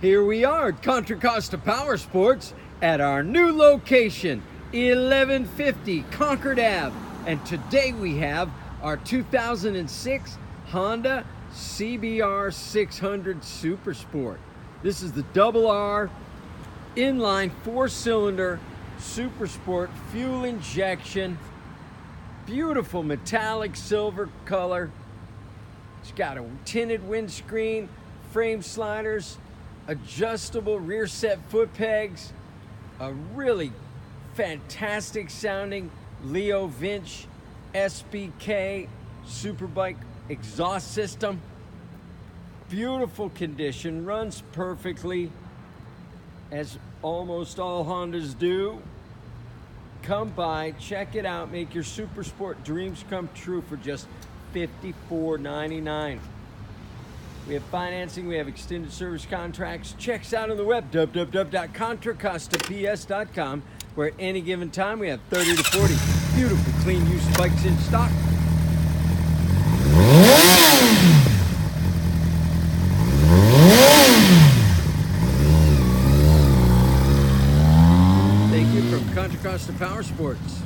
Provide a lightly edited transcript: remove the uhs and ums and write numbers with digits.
Here we are at Contra Costa Powersports at our new location, 1150 Concord Ave. And today we have our 2006 Honda CBR600 Supersport. This is the double R inline 4-cylinder Supersport fuel injection. Beautiful metallic silver color. It's got a tinted windscreen, frame sliders, adjustable rear set foot pegs, a really fantastic sounding Leo Vinch SBK Superbike exhaust system. Beautiful condition, runs perfectly as almost all Hondas do. Come by, check it out, make your Supersport dreams come true for just $54.99. We have financing, we have extended service contracts. Check us out on the web, www.contracostaps.com, where at any given time we have 30 to 40 beautiful, clean, used bikes in stock. Thank you from Contra Costa Powersports.